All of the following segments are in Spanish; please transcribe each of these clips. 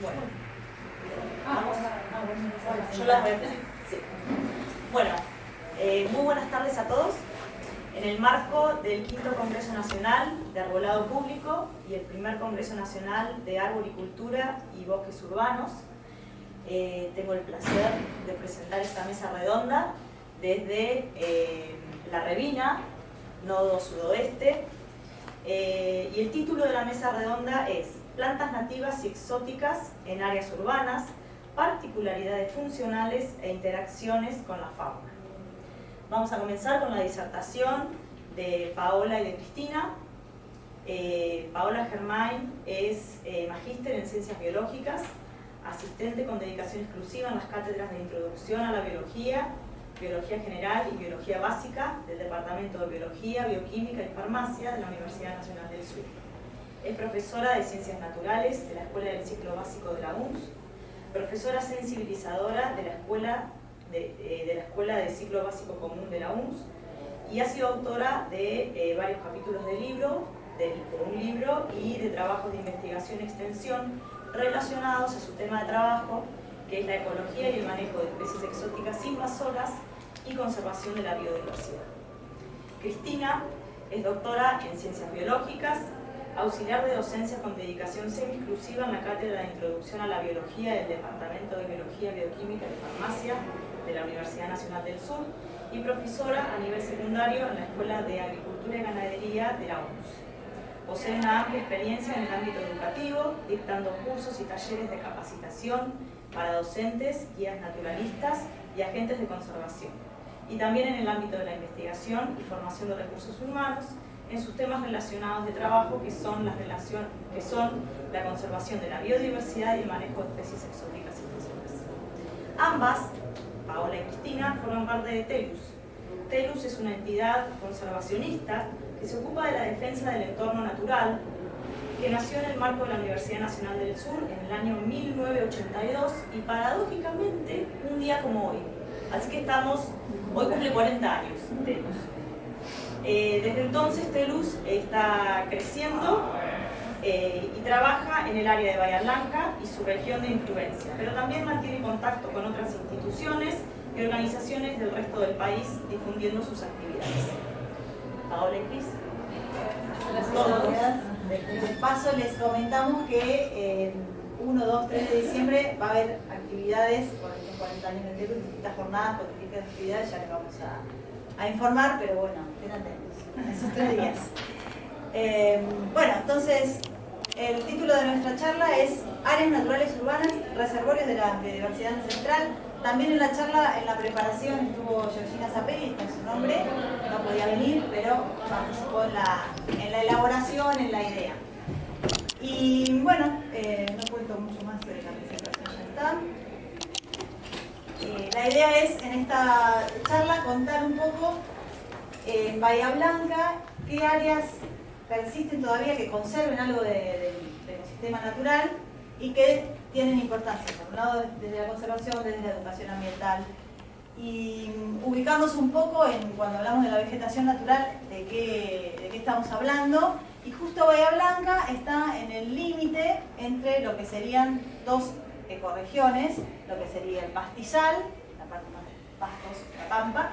Bueno, vamos. Yo las voy a decir. Sí. Bueno, muy buenas tardes a todos. En el marco del 5º Congreso Nacional de Arbolado Público y el primer Congreso Nacional de Arboricultura y Bosques Urbanos, tengo el placer de presentar esta mesa redonda desde La Revina, Nodo Sudoeste, y el título de la mesa redonda es Plantas nativas y exóticas en áreas urbanas, particularidades funcionales e interacciones con la fauna. Vamos a comenzar con la disertación de Paola y de Cristina. Paola Germain es magíster en Ciencias Biológicas, asistente con dedicación exclusiva en las cátedras de Introducción a la Biología, Biología General y Biología Básica del Departamento de Biología, Bioquímica y Farmacia de la Universidad Nacional del Sur. Es profesora de Ciencias Naturales de la Escuela del Ciclo Básico de la UNS, profesora sensibilizadora de la Escuela de Ciclo Básico Común de la UNS, y ha sido autora de varios capítulos de un libro y de trabajos de investigación y extensión relacionados a su tema de trabajo, que es la ecología y el manejo de especies exóticas invasoras y conservación de la biodiversidad. Cristina es doctora en Ciencias Biológicas, auxiliar de docencia con dedicación semi-exclusiva en la Cátedra de Introducción a la Biología del Departamento de Biología, Bioquímica y Farmacia de la Universidad Nacional del Sur y profesora a nivel secundario en la Escuela de Agricultura y Ganadería de la UNS. Posee una amplia experiencia en el ámbito educativo, dictando cursos y talleres de capacitación para docentes, guías naturalistas y agentes de conservación, y también en el ámbito de la investigación y formación de recursos humanos en sus temas relacionados de trabajo, que son la conservación de la biodiversidad y el manejo de especies exóticas invasivas. Ambas, Paola y Cristina, forman parte de TELUS. TELUS es una entidad conservacionista que se ocupa de la defensa del entorno natural, que nació en el marco de la Universidad Nacional del Sur en el año 1982 y paradójicamente un día como hoy. Así que hoy cumple 40 años TELUS. Desde entonces TELUS está creciendo y trabaja en el área de Bahía Blanca y su región de influencia, pero también mantiene contacto con otras instituciones y organizaciones del resto del país difundiendo sus actividades. Paola y Cris. Gracias. De paso les comentamos que el 1, 2, 3 de diciembre va a haber actividades por estos 40 años de TELUS, distintas jornadas con distintas actividades, ya les vamos a informar, pero bueno, estén atentos esos 3 días. Bueno, entonces el título de nuestra charla es Áreas naturales urbanas, reservorios de la biodiversidad ancestral. También en la charla, en la preparación, estuvo Georgina Zapelli, está su nombre, no podía venir, pero participó en la elaboración, en la idea. Y bueno, no cuento mucho más de la presentación, ya está. La idea es, en esta charla, contar un poco en Bahía Blanca qué áreas persisten todavía que conserven algo del ecosistema natural y que tienen importancia, por un lado desde la conservación, desde la educación ambiental, y ubicarnos un poco en, cuando hablamos de la vegetación natural, de qué estamos hablando. Y justo Bahía Blanca está en el límite entre lo que serían dos ecorregiones, lo que sería el pastizal, la parte más de pastos, la pampa,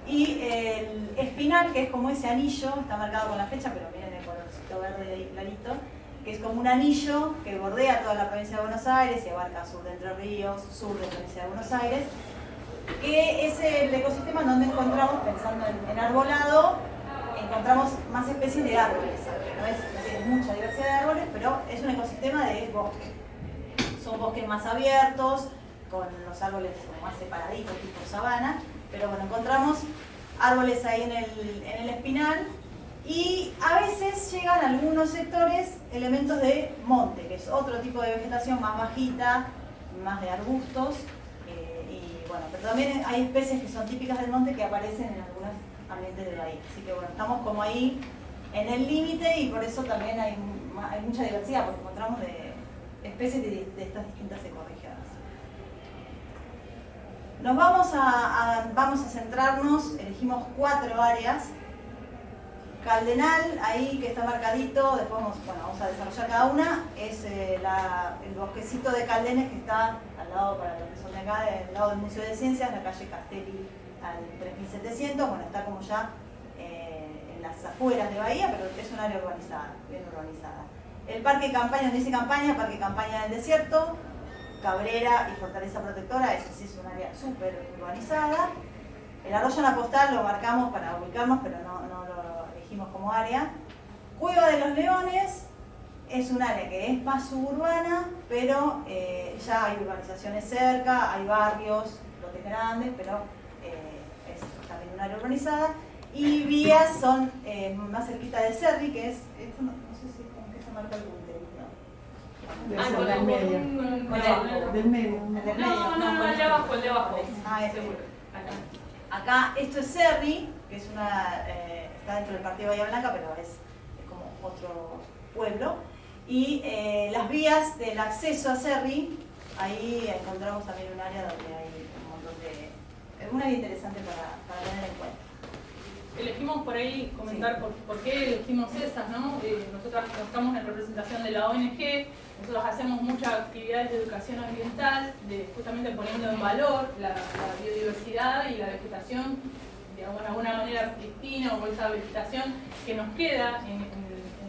y el espinal, que es como ese anillo, está marcado con la flecha, pero miren el colorcito verde ahí clarito, que es como un anillo que bordea toda la provincia de Buenos Aires y abarca sur de Entre Ríos, sur de la provincia de Buenos Aires, que es el ecosistema donde encontramos, pensando en arbolado, encontramos más especies de árboles. No tiene mucha diversidad de árboles, pero es un ecosistema de bosque. Son bosques más abiertos, con los árboles más separaditos, tipo sabana, pero bueno, encontramos árboles ahí en el espinal. Y a veces llegan a algunos sectores elementos de monte, que es otro tipo de vegetación más bajita, más de arbustos, y bueno, pero también hay especies que son típicas del monte que aparecen en algunos ambientes de bahía. Así que bueno, estamos como ahí en el límite y por eso también hay mucha diversidad, porque encontramos de especies de estas distintas ecorregiones. Vamos a centrarnos, elegimos 4 áreas. Caldenal, ahí que está marcadito, después vamos a desarrollar cada una, es el bosquecito de Caldenes que está al lado, para los que son de acá, al lado del Museo de Ciencias, en la calle Castelli al 3700, bueno, está como ya en las afueras de Bahía, pero es un área urbanizada, bien urbanizada. El Parque Campaña, donde dice Campaña, Parque Campaña del Desierto, Cabrera y Fortaleza Protectora, eso sí es un área súper urbanizada. El Arroyo La Postal lo marcamos para ubicarnos, pero no lo elegimos como área. Cueva de los Leones es un área que es más suburbana, pero ya hay urbanizaciones cerca, hay barrios, lotes grandes, pero es también un área urbanizada. Y vías son más cerquita de Cerri, que es, esto no sé si con qué se marca el punte, con el medio. Del medio. No, el de abajo, el de abajo. Seguro. Acá, esto es Cerri, que es está dentro del partido de Bahía Blanca, pero es como otro pueblo. Y las vías del acceso a Cerri, ahí encontramos también un área donde hay un montón de... un área interesante para tener en cuenta. Elegimos por ahí comentar por qué elegimos estas, ¿no? Nosotros estamos en representación de la ONG, nosotros hacemos muchas actividades de educación ambiental, justamente poniendo en valor la biodiversidad y la vegetación, de alguna manera pristina o esa vegetación que nos queda en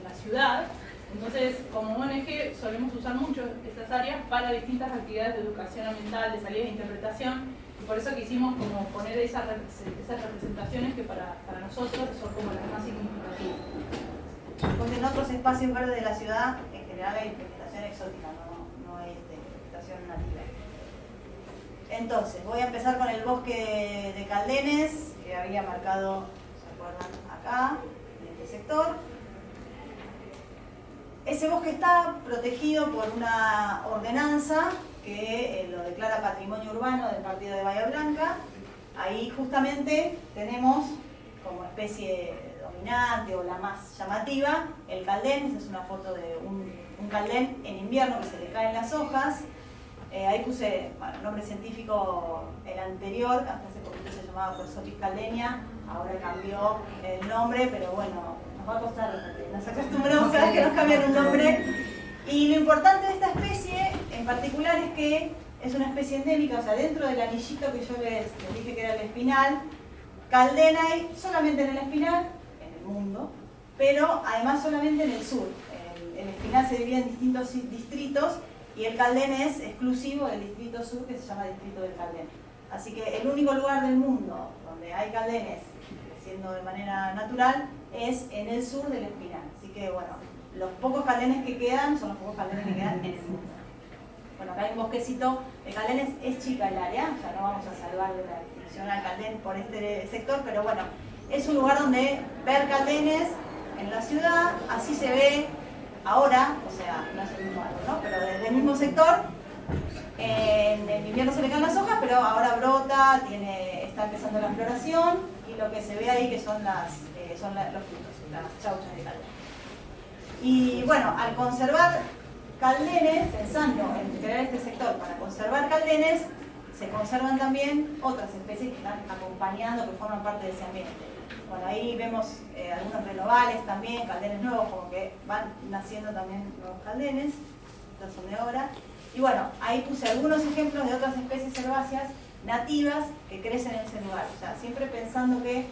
la ciudad. Entonces, como ONG solemos usar mucho esas áreas para distintas actividades de educación ambiental, de salida de interpretación, y por eso quisimos como poner esas representaciones que para nosotros son como las más significativas. Porque en otros espacios verdes de la ciudad, en general hay vegetación exótica, no hay vegetación nativa. Entonces, voy a empezar con el bosque de Caldenes, que había marcado, ¿se acuerdan? Acá, en este sector. Ese bosque está protegido por una ordenanza que lo declara Patrimonio Urbano del Partido de Bahía Blanca. Ahí justamente tenemos como especie dominante o la más llamativa el caldén. Esa es una foto de un caldén en invierno que se le caen las hojas. Ahí puse el nombre científico, el anterior, hasta hace poquito se llamaba Quersotis caldenia, ahora cambió el nombre, pero bueno, nos va a costar, nos acostumbramos a que nos cambian un nombre. Y lo importante de esta especie en particular es que es una especie endémica, o sea, dentro del anillito que yo les dije que era el espinal, caldén hay solamente en el espinal, en el mundo, pero además solamente en el sur. El espinal se divide en distintos distritos y el caldén es exclusivo del distrito sur, que se llama distrito del caldén. Así que el único lugar del mundo donde hay caldenes creciendo de manera natural es en el sur del espinal. Así que bueno, los pocos caldenes que quedan son los pocos caldenes que quedan en el mundo. Bueno, acá hay un bosquecito de caldenes, es chica el área, ya no vamos a salvar de la extinción al caldén por este sector, pero bueno, es un lugar donde ver caldenes en la ciudad, así se ve ahora, o sea, no es el mismo árbol, ¿no? Pero desde el mismo sector, en invierno se le caen las hojas, pero ahora brota, está empezando la floración y lo que se ve ahí que son los frutos, las chauchas de calden. Y bueno, al conservar caldenes, pensando en crear este sector para conservar caldenes, se conservan también otras especies que están acompañando, que forman parte de ese ambiente. Bueno, ahí vemos algunos renovales también, caldenes nuevos, como que van naciendo también nuevos caldenes, estos son de ahora. Y bueno, ahí puse algunos ejemplos de otras especies herbáceas nativas que crecen en ese lugar. O sea, siempre pensando que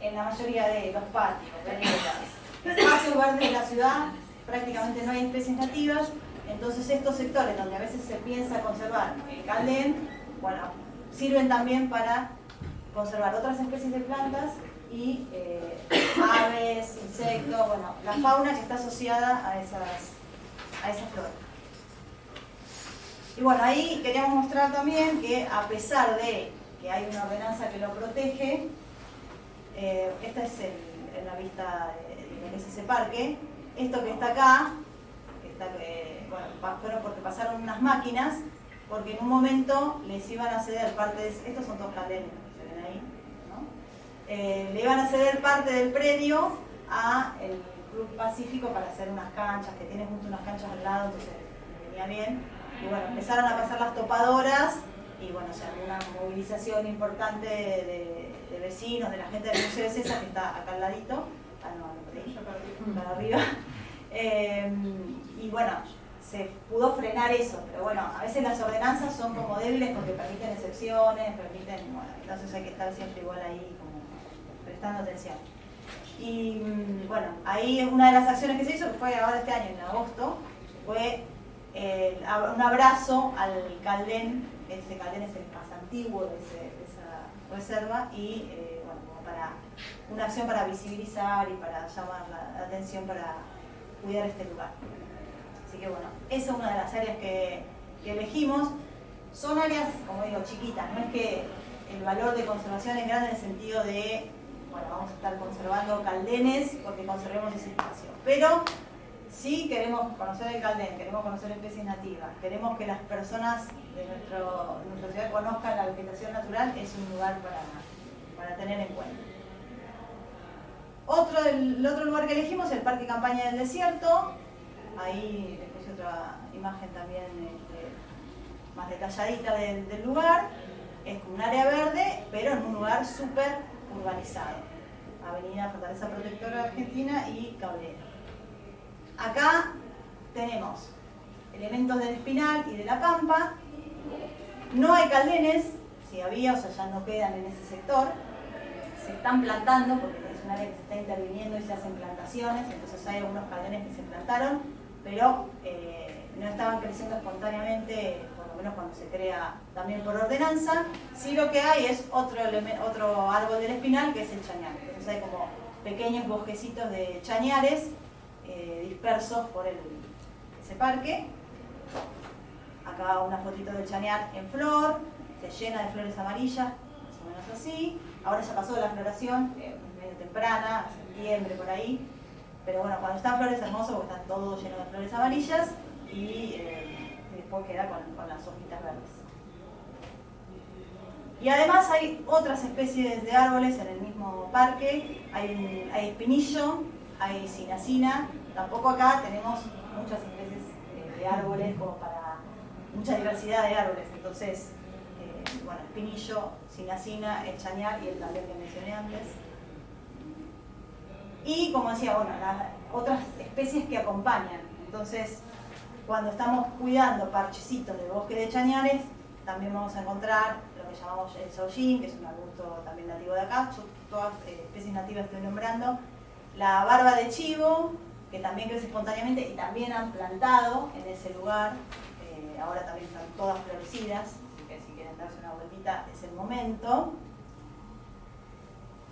en la mayoría de los patios, veredas, espacios verdes de la ciudad, prácticamente no hay especies nativas. Entonces estos sectores donde a veces se piensa conservar el caldén, bueno, sirven también para conservar otras especies de plantas y aves, insectos, bueno, la fauna que está asociada a esas flores. Y bueno, ahí queríamos mostrar también que a pesar de que hay una ordenanza que lo protege, esta es en la vista de lo que es ese parque, esto que está acá, bueno, fueron porque pasaron unas máquinas, porque en un momento les iban a ceder parte de, estos son todos caldenes, se ven ahí, ¿no? Le iban a ceder parte del predio a el Club Pacífico para hacer unas canchas, que tiene justo unas canchas al lado, entonces venía bien. Y bueno, empezaron a pasar las topadoras y bueno, o sea, una movilización importante de vecinos, de la gente del Museo de Ciencias que está acá al ladito, ya no lo perdí, Ya perdí. para arriba. Y bueno, se pudo frenar eso, pero bueno, a veces las ordenanzas son como débiles porque permiten excepciones, bueno, entonces hay que estar siempre igual ahí como prestando atención. Y bueno, ahí una de las acciones que se hizo, que fue ahora este año, en agosto, fue un abrazo al Caldén. Ese Caldén es el más antiguo de esa reserva y bueno, como para una acción para visibilizar y para llamar la atención para cuidar este lugar. Así que bueno, esa es una de las áreas que elegimos. Son áreas, como digo, chiquitas, no es que el valor de conservación es grande en el sentido de, bueno, vamos a estar conservando caldenes porque conservemos ese espacio, pero sí queremos conocer el Caldén, queremos conocer especies nativas, queremos que las personas de nuestra ciudad conozcan la vegetación natural, es un lugar para tener en cuenta. El otro lugar que elegimos es el Parque Campaña del Desierto. Ahí les puse otra imagen también más detalladita del lugar. Es un área verde, pero en un lugar súper urbanizado. Avenida Fortaleza Protectora Argentina y Cabrera. Acá tenemos elementos del Espinal y de la Pampa. No hay caldenes, si había, o sea, ya no quedan en ese sector. Se están plantando porque es un área que se está interviniendo y se hacen plantaciones, entonces hay algunos caldenes que se plantaron, pero no estaban creciendo espontáneamente, por lo menos cuando se crea también por ordenanza. Sí, lo que hay es otro árbol del Espinal, que es el chañar. Entonces hay como pequeños bosquecitos de chañares dispersos por ese parque. Acá una fotito del chañar en flor, se llena de flores amarillas, más o menos así. Ahora ya pasó la floración, medio temprana, septiembre por ahí. Pero bueno, cuando están flores hermosos, porque está todo lleno de flores amarillas y después queda con las hojitas verdes. Y además hay otras especies de árboles en el mismo parque. Hay espinillo, hay cinacina. Tampoco acá tenemos muchas especies de árboles como para mucha diversidad de árboles. Entonces, bueno, espinillo, cinacina, el chañar y el también que mencioné antes. Y como decía, bueno, las otras especies que acompañan. Entonces, cuando estamos cuidando parchecitos del bosque de chañares, también vamos a encontrar lo que llamamos el saujín, que es un arbusto también nativo de acá. Todas especies nativas estoy nombrando. La barba de chivo, que también crece espontáneamente y también han plantado en ese lugar. Ahora también están todas florecidas, así que si quieren darse una vueltita es el momento.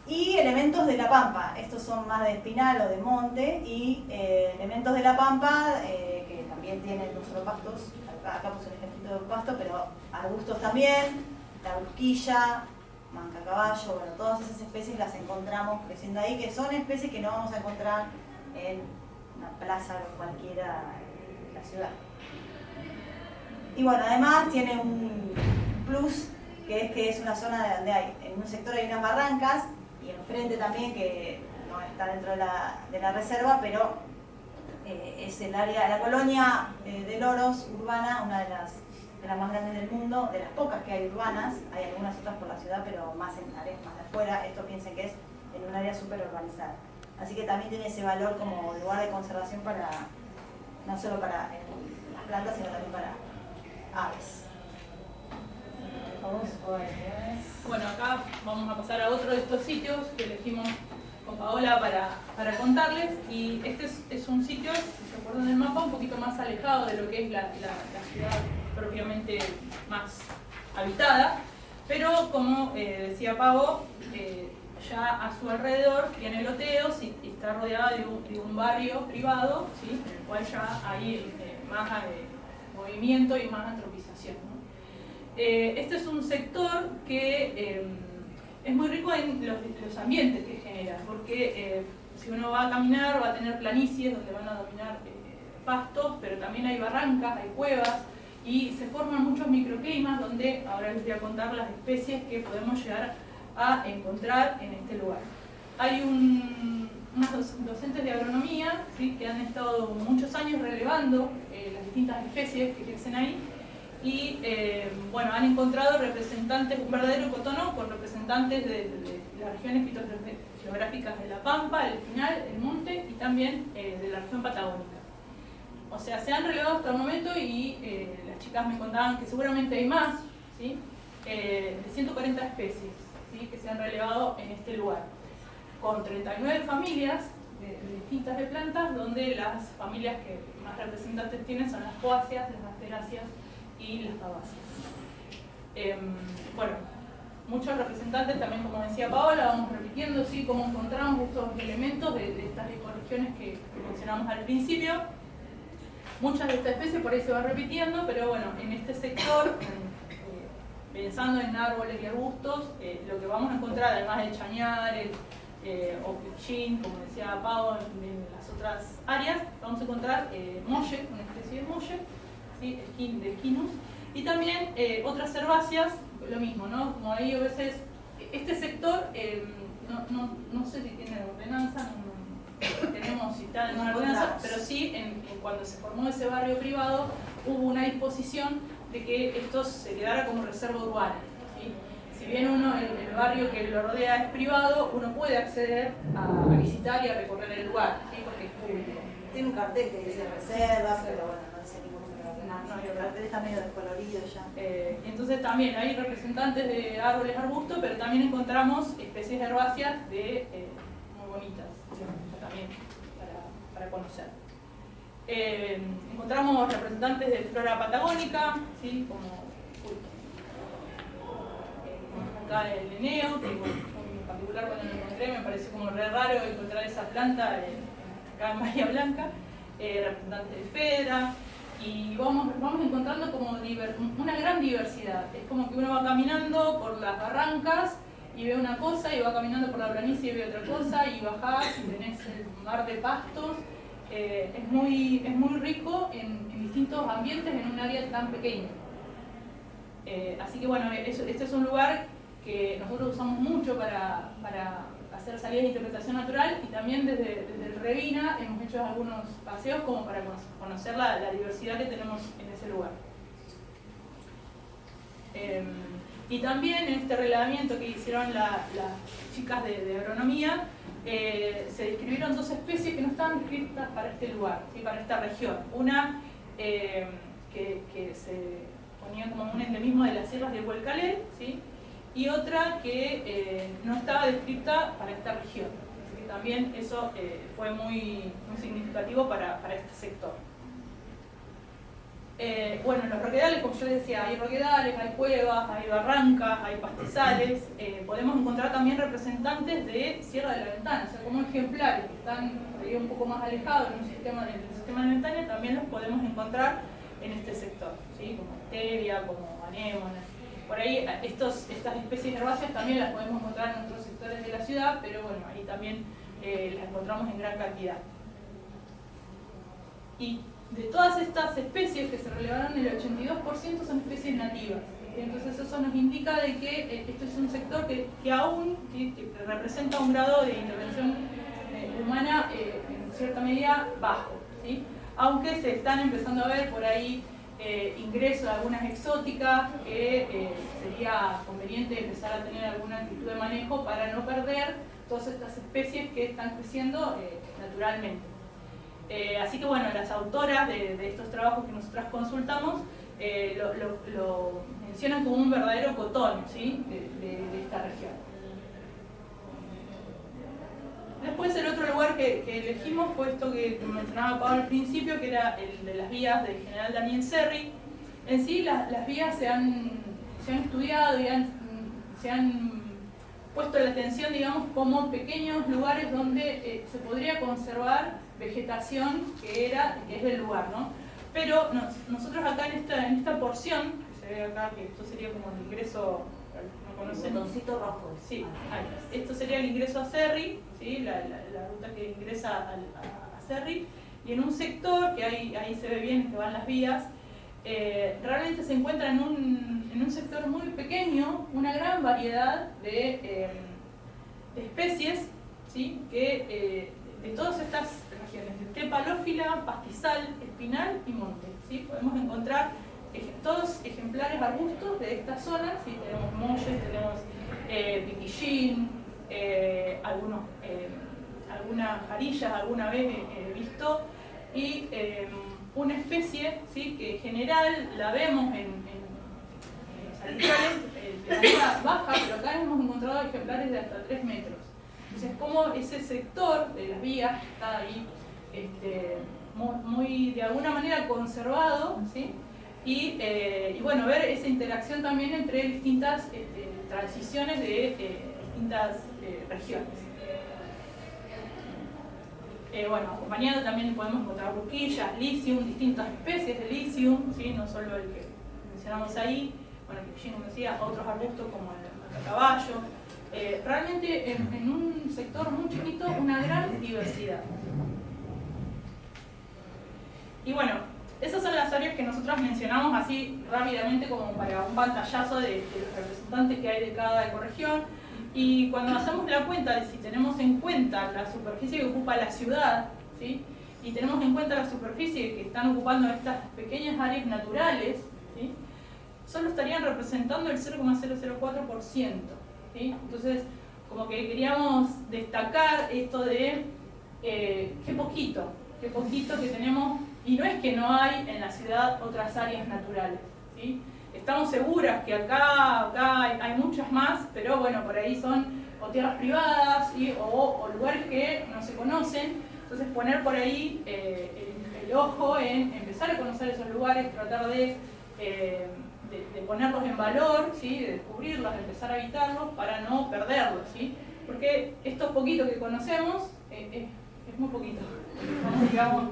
Y elementos de la pampa, estos son más de espinal o de monte, y elementos de la pampa que también tienen no solo pastos, acá puse un ejemplito de pasto, pero arbustos también, la brusquilla, manca caballo, bueno, todas esas especies las encontramos creciendo ahí, que son especies que no vamos a encontrar en una plaza cualquiera de la ciudad. Y bueno, además tiene un plus, que es una zona donde en un sector hay unas barrancas, y enfrente también, que no está dentro de la reserva, pero es el área, la colonia de loros urbana, una de las más grandes del mundo, de las pocas que hay urbanas. Hay algunas otras por la ciudad, pero más en áreas más de afuera. Esto piensen que es en un área súper urbanizada. Así que también tiene ese valor como lugar de conservación para, no solo para las plantas, sino también para aves. Bueno, acá vamos a pasar a otro de estos sitios que elegimos con Paola para contarles, y este es un sitio, si se acuerdan del mapa, un poquito más alejado de lo que es la ciudad propiamente más habitada, pero como decía Pavo, ya a su alrededor tiene loteos y está rodeada de un barrio privado, ¿sí? En el cual ya hay más movimiento y más antropización, ¿no? Este es un sector que es muy rico en los ambientes que genera, porque si uno va a caminar va a tener planicies donde van a dominar pastos, pero también hay barrancas, hay cuevas, y se forman muchos microclimas donde ahora les voy a contar las especies que podemos llegar a encontrar en este lugar. Hay unos docentes de agronomía, ¿sí?, que han estado muchos años relevando las distintas especies que crecen ahí, y bueno, han encontrado representantes, un verdadero cotono con representantes de las regiones geográficas de la Pampa, el Espinal, el Monte y también de la región patagónica. O sea, se han relevado hasta el momento y las chicas me contaban que seguramente hay más, ¿sí? De 140 especies, ¿sí? Que se han relevado en este lugar, con 39 familias distintas de plantas, donde las familias que más representantes tienen son las poáceas, las asteráceas y las fabáceas. Bueno, muchos representantes también, como decía Paola, vamos repitiendo, ¿sí? Cómo encontramos estos elementos de estas ecorregiones que mencionamos al principio. Muchas de estas especies por ahí se van repitiendo, pero bueno, en este sector, pensando en árboles y arbustos, lo que vamos a encontrar, además del chañar, o pichín, como decía Pau, en las otras áreas, vamos a encontrar molle, una especie de molle, ¿sí? De Equinus, y también otras herbáceas, lo mismo, ¿no? Como ahí a veces, este sector, no sé si tiene ordenanza, no tenemos citada en una ordenanza, pero sí, cuando se formó ese barrio privado, hubo una disposición de que esto se quedara como reserva urbana, ¿sí? Si bien el barrio que lo rodea es privado, uno puede acceder a visitar y a recorrer el lugar, ¿sí? Porque es público. Tiene un cartel que dice reserva, pero bueno, no dice ningún no, el cartel está medio descolorido ya. Entonces también hay representantes de árboles, arbustos, pero también encontramos especies herbáceas muy bonitas, también para conocer. Encontramos representantes de flora patagónica, ¿sí? Como acá el Eneo, que en particular cuando lo encontré me pareció como re raro encontrar esa planta acá en Bahía Blanca, representantes de Fedra, y vamos encontrando como una gran diversidad. Es como que uno va caminando por las barrancas y ve una cosa, y va caminando por la planicie y ve otra cosa, y bajás y tenés el mar de pastos. Es muy rico en distintos ambientes en un área tan pequeña. Así que bueno, este es un lugar que nosotros usamos mucho para hacer salidas de interpretación natural, y también desde el Revina hemos hecho algunos paseos como para conocer la diversidad que tenemos en ese lugar. Y también en este relevamiento que hicieron las chicas de agronomía, se describieron dos especies que no estaban descritas para este lugar, ¿sí? Para esta región. Una que se ponía como un endemismo de las sierras de Huelcalén, ¿sí? Y otra que no estaba descrita para esta región. Así que también eso fue muy significativo para este sector. Bueno, los roquedales, como yo les decía, hay roquedales, hay cuevas, hay barrancas, hay pastizales. Podemos encontrar también representantes de Sierra de la Ventana, o sea, como ejemplares que están por ahí un poco más alejados del sistema de Ventana, también los podemos encontrar en este sector, ¿sí? Como stevia, como anémona. Por ahí estas especies herbáceas también las podemos encontrar en otros sectores de la ciudad, pero bueno, ahí también las encontramos en gran cantidad. Y de todas estas especies que se relevaron, el 82% son especies nativas. Entonces eso nos indica de que este es un sector que aún que representa un grado de intervención humana en cierta medida bajo, ¿sí? Aunque se están empezando a ver por ahí ingreso de algunas exóticas que sería conveniente empezar a tener alguna actitud de manejo para no perder todas estas especies que están creciendo naturalmente. Así que bueno, las autoras de estos trabajos que nosotras consultamos lo mencionan como un verdadero cotón, ¿sí? de esta región. Después el otro lugar que elegimos fue esto que mencionaba Pablo al principio, que era el de las vías del general Daniel Serri. En sí las vías se han estudiado y se han puesto la atención, digamos, como pequeños lugares donde se podría conservar vegetación que es del lugar, ¿no? Pero nosotros acá en esta porción, que se ve acá, que esto sería como el ingreso, ¿no conocen? Un botoncito rojo. Sí, esto sería el ingreso a Serri, ¿sí? la ruta que ingresa a Serri, y en un sector, que ahí se ve bien que van las vías, realmente se encuentra en un sector muy pequeño una gran variedad de especies, ¿sí? Que de todas estas regiones, de estepa halófila, pastizal, espinal y monte, ¿sí? Podemos encontrar todos ejemplares arbustos de esta zona, ¿sí? Tenemos molles, tenemos piquillín, algunas jarillas alguna vez he visto, y una especie, ¿sí?, que en general la vemos en salitrales de manera baja, pero acá hemos encontrado ejemplares de hasta 3 metros. Entonces, como ese sector de las vías está ahí muy de alguna manera conservado, ¿sí? Y bueno, ver esa interacción también entre distintas transiciones de distintas regiones. Bueno, acompañado también podemos encontrar burquillas, lisium, distintas especies de lisium, ¿sí?, no solo el que mencionamos ahí, bueno, que Gino decía, otros arbustos como el caballo. Realmente en un sector muy chiquito una gran diversidad. Y bueno, esas son las áreas que nosotros mencionamos así rápidamente como para un pantallazo de los representantes que hay de cada ecorregión. Y cuando hacemos la cuenta de si tenemos en cuenta la superficie que ocupa la ciudad, ¿sí?, y tenemos en cuenta la superficie que están ocupando estas pequeñas áreas naturales, ¿sí?, solo estarían representando el 0,004%. ¿Sí? Entonces, como que queríamos destacar esto de qué poquito que tenemos, y no es que no hay en la ciudad otras áreas naturales, ¿sí? Estamos seguras que acá hay muchas más, pero bueno, por ahí son o tierras privadas, ¿sí?, o lugares que no se conocen. Entonces poner por ahí el ojo en empezar a conocer esos lugares, tratar de ponerlos en valor, ¿sí?, de descubrirlos, de empezar a habitarlos para no perderlos, ¿sí? Porque estos poquitos que conocemos es muy poquito, estamos, digamos,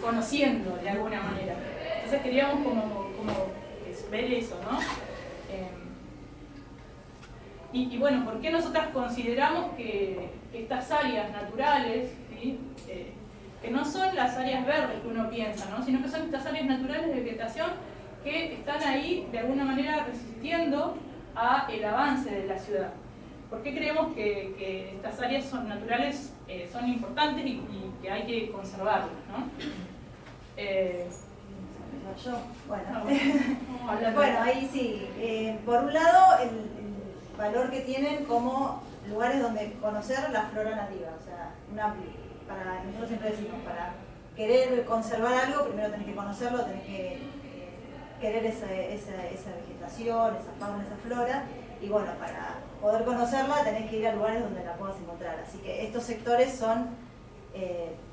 conociendo de alguna manera. Entonces queríamos como ver eso, ¿no? Y bueno, ¿por qué nosotras consideramos que estas áreas naturales, ¿sí?, que no son las áreas verdes que uno piensa, ¿no?, sino que son estas áreas naturales de vegetación que están ahí de alguna manera resistiendo al avance de la ciudad? ¿Por qué creemos que estas áreas naturales son importantes y que hay que conservarlas, ¿no? Bueno, ahí sí. Por un lado, el valor que tienen como lugares donde conocer la flora nativa. O sea, para nosotros siempre decimos, para querer conservar algo, primero tenés que conocerlo, tenés que querer esa vegetación, esa fauna, esa flora, y bueno, para poder conocerla tenés que ir a lugares donde la puedas encontrar. Así que estos sectores son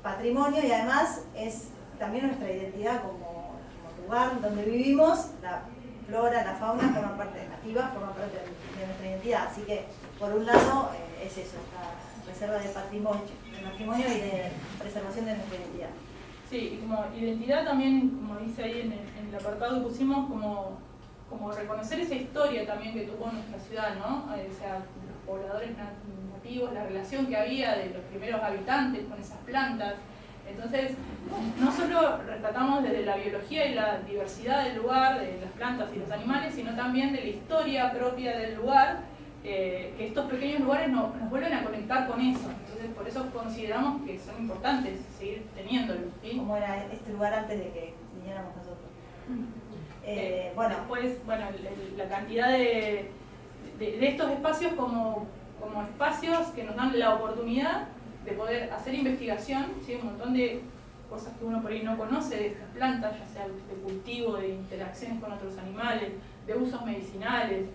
patrimonio, y además es también nuestra identidad como lugar donde vivimos. La flora, la fauna forman parte nativa, forman parte de nuestra identidad. Así que por un lado es eso, esta reserva de patrimonio y de preservación de nuestra identidad. Sí, y como identidad también, como dice ahí en el apartado que pusimos, como reconocer esa historia también que tuvo nuestra ciudad, ¿no? O sea, los pobladores nativos, la relación que había de los primeros habitantes con esas plantas. Entonces, no solo rescatamos desde la biología y la diversidad del lugar, de las plantas y los animales, sino también de la historia propia del lugar, que estos pequeños lugares nos vuelven a conectar con eso. Entonces, por eso consideramos que son importantes seguir teniéndolo, ¿sí? Como era este lugar antes de que viniéramos nosotros. Bueno. Después, bueno, la cantidad de estos espacios como espacios que nos dan la oportunidad de poder hacer investigación, ¿sí? Un montón de cosas que uno por ahí no conoce de estas plantas, ya sea de cultivo, de interacciones con otros animales, de usos medicinales.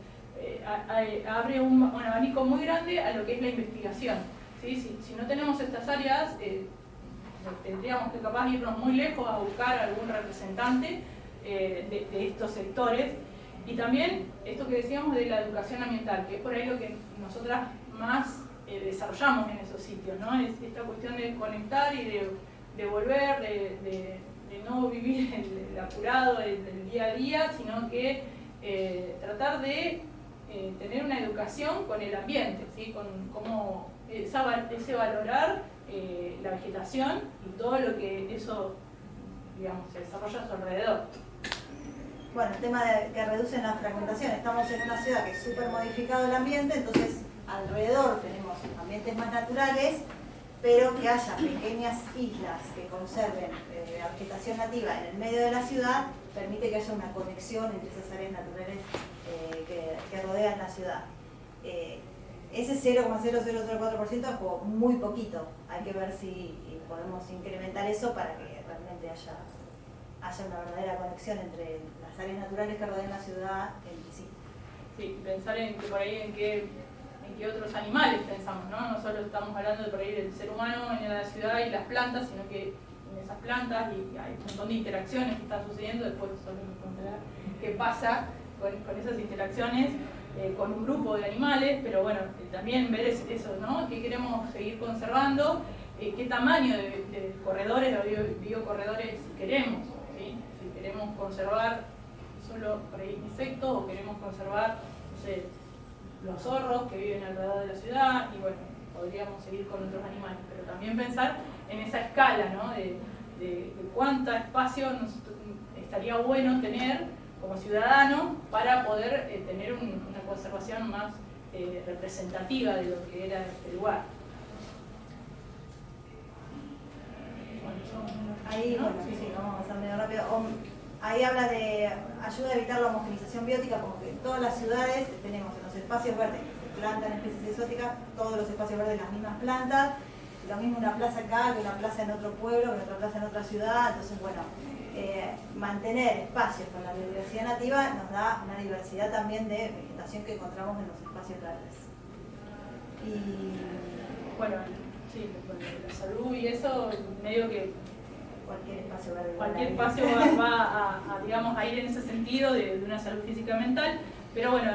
Abre un abanico muy grande a lo que es la investigación, ¿sí? Si no tenemos estas áreas, tendríamos que capaz irnos muy lejos a buscar algún representante de estos sectores. Y también esto que decíamos de la educación ambiental, que es por ahí lo que nosotras más desarrollamos en esos sitios, ¿no? Es esta cuestión de conectar y de volver, de no vivir el apurado del día a día, sino que tratar de tener una educación con el ambiente, ¿sí? Con cómo ese valorar la vegetación y todo lo que eso, digamos, se desarrolla a su alrededor. Bueno, el tema de que reducen la fragmentación. Estamos en una ciudad que es súper modificado el ambiente, entonces alrededor tenemos ambientes más naturales, pero que haya pequeñas islas que conserven la vegetación nativa en el medio de la ciudad permite que haya una conexión entre esas áreas naturales que rodean la ciudad. ese 0,0004% es como muy poquito. Hay que ver si podemos incrementar eso para que realmente haya una verdadera conexión entre las áreas naturales que rodean la ciudad en sí. Sí, pensar en que por ahí en qué otros animales pensamos, ¿no? No solo estamos hablando de por ahí del ser humano en la ciudad y las plantas, sino que en esas plantas y hay un montón de interacciones que están sucediendo, después solo nos contará qué pasa con esas interacciones con un grupo de animales, pero bueno, también ver eso, ¿no? ¿Qué queremos seguir conservando? ¿Qué tamaño de corredores o biocorredores queremos? ¿Sí? Si queremos conservar solo por ahí insectos o queremos conservar, no sé, los zorros que viven alrededor de la ciudad, y bueno, podríamos seguir con otros animales, pero también pensar en esa escala, ¿no? de cuánto espacio nos estaría bueno tener como ciudadano para poder tener una conservación más representativa de lo que era este lugar. Ahí, ¿no? bueno, sí, vamos a avanzar medio rápido. Ahí habla de ayuda a evitar la homogenización biótica, como que en todas las ciudades tenemos en los espacios verdes que se plantan especies exóticas, todos los espacios verdes las mismas plantas, lo mismo una plaza acá que una plaza en otro pueblo, que otra plaza en otra ciudad. Entonces, bueno, mantener espacios con la biodiversidad nativa nos da una diversidad también de vegetación que encontramos en los espacios verdes. Y bueno, sí, la salud y eso, medio que cualquier espacio verde. Cualquier espacio va digamos, a ir en ese sentido de una salud física y mental, pero bueno,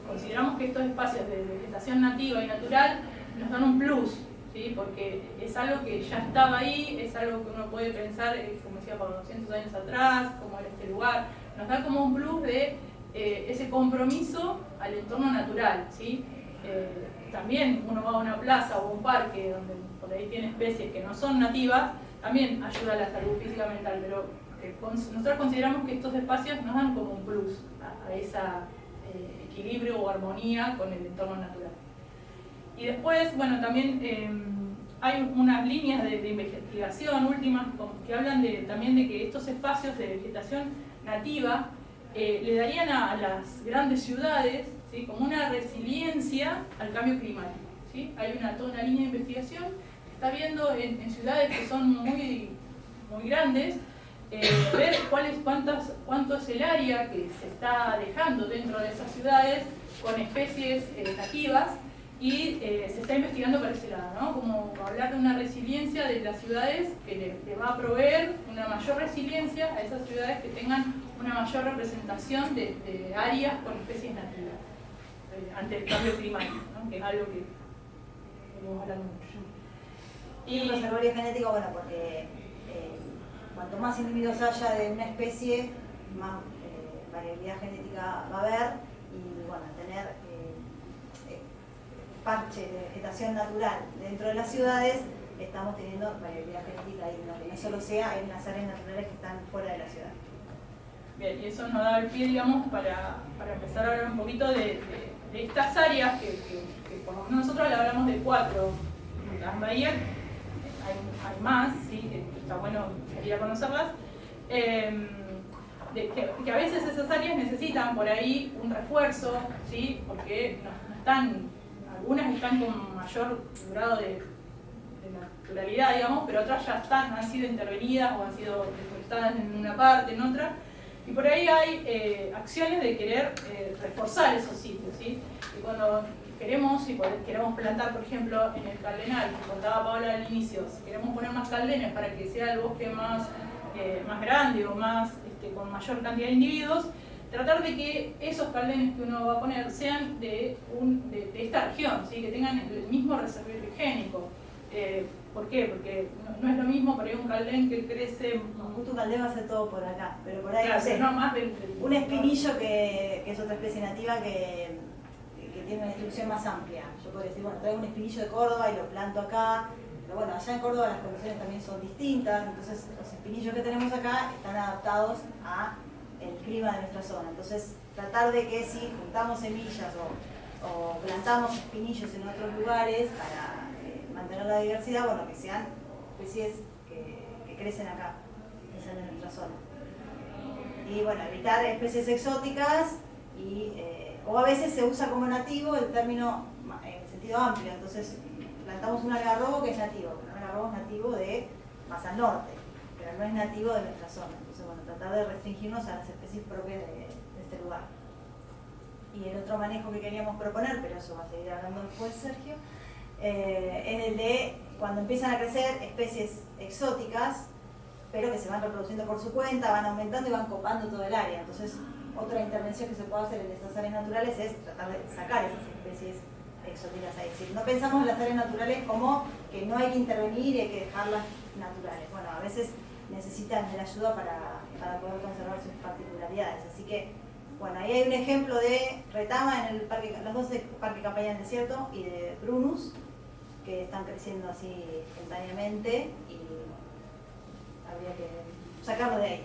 consideramos que estos espacios de vegetación nativa y natural nos dan un plus, ¿sí? Porque es algo que ya estaba ahí, es algo que uno puede pensar, como decía, para 200 años atrás, cómo era este lugar, nos da como un plus de ese compromiso al entorno natural, ¿sí? También uno va a una plaza o un parque donde por ahí tiene especies que no son nativas, también ayuda a la salud física y mental, pero nosotros consideramos que estos espacios nos dan como un plus a ese equilibrio o armonía con el entorno natural. Y después, bueno, también hay unas líneas de investigación últimas que hablan también de que estos espacios de vegetación nativa le darían a las grandes ciudades, ¿sí? Como una resiliencia al cambio climático, ¿sí? Hay toda una línea de investigación que está viendo en ciudades que son muy grandes, ver cuánto es el área que se está dejando dentro de esas ciudades con especies nativas, y se está investigando por ese lado, ¿no? Como hablar de una resiliencia de las ciudades que le va a proveer una mayor resiliencia a esas ciudades que tengan una mayor representación de áreas con especies nativas ante el cambio climático, ¿no? Que es algo que hemos hablado mucho. Y el reservorio genético, bueno, porque cuanto más individuos haya de una especie, más variabilidad genética va a haber, y bueno, tener parche de vegetación natural dentro de las ciudades, estamos teniendo variabilidad genética y que no solo sea en las áreas naturales que están fuera de la ciudad. Bien, y eso nos da el pie, digamos, para empezar a hablar un poquito de estas áreas que por lo menos nosotros le hablamos de 4. Las bahías, hay más, ¿sí? Que está bueno ir a conocerlas, que a veces esas áreas necesitan por ahí un refuerzo, ¿sí? Porque no están, algunas están con mayor grado de naturalidad, digamos, pero otras ya han sido intervenidas o han sido deforestadas en una parte, en otra, y por ahí hay acciones de querer reforzar esos sitios, ¿sí? Y cuando queremos plantar, por ejemplo, en el Cardenal, que contaba Paola al inicio, si queremos poner más caldenes para que sea el bosque más grande o más con mayor cantidad de individuos, tratar de que esos caldenes que uno va a poner sean de esta región, ¿sí? Que tengan el mismo reservorio higiénico. ¿Por qué? Porque no es lo mismo por ahí un caldén que crece... Justo un caldén va a ser todo por acá, pero por ahí claro, no sé, no, más un espinillo que es otra especie nativa que tiene una distribución más amplia. Yo podría decir, bueno, traigo un espinillo de Córdoba y lo planto acá, pero bueno, allá en Córdoba las condiciones también son distintas, entonces los espinillos que tenemos acá están adaptados a el clima de nuestra zona. Entonces, tratar de que si juntamos semillas o plantamos espinillos en otros lugares para mantener la diversidad, bueno, que sean especies que crecen acá, que sean en nuestra zona. Y bueno, evitar especies exóticas o a veces se usa como nativo el término, en el sentido amplio. Entonces, plantamos un algarrobo que es nativo, pero un algarrobo es nativo de más al norte, pero no es nativo de nuestra zona. Entonces, bueno, tratar de restringirnos a las especies propias de este lugar. Y el otro manejo que queríamos proponer, pero eso va a seguir hablando después Sergio, es el de cuando empiezan a crecer especies exóticas, pero que se van reproduciendo por su cuenta, van aumentando y van copando todo el área. Entonces, otra intervención que se puede hacer en estas áreas naturales es tratar de sacar esas especies exóticas ahí. Es decir, no pensamos en las áreas naturales como que no hay que intervenir y hay que dejarlas naturales. Bueno, a veces necesitan de la ayuda para poder conservar sus particularidades. Así que, bueno, ahí hay un ejemplo de retama en el parque, los dos de Parque Capayán Desierto y de Prunus, que están creciendo así espontáneamente y habría que sacarlo de ahí.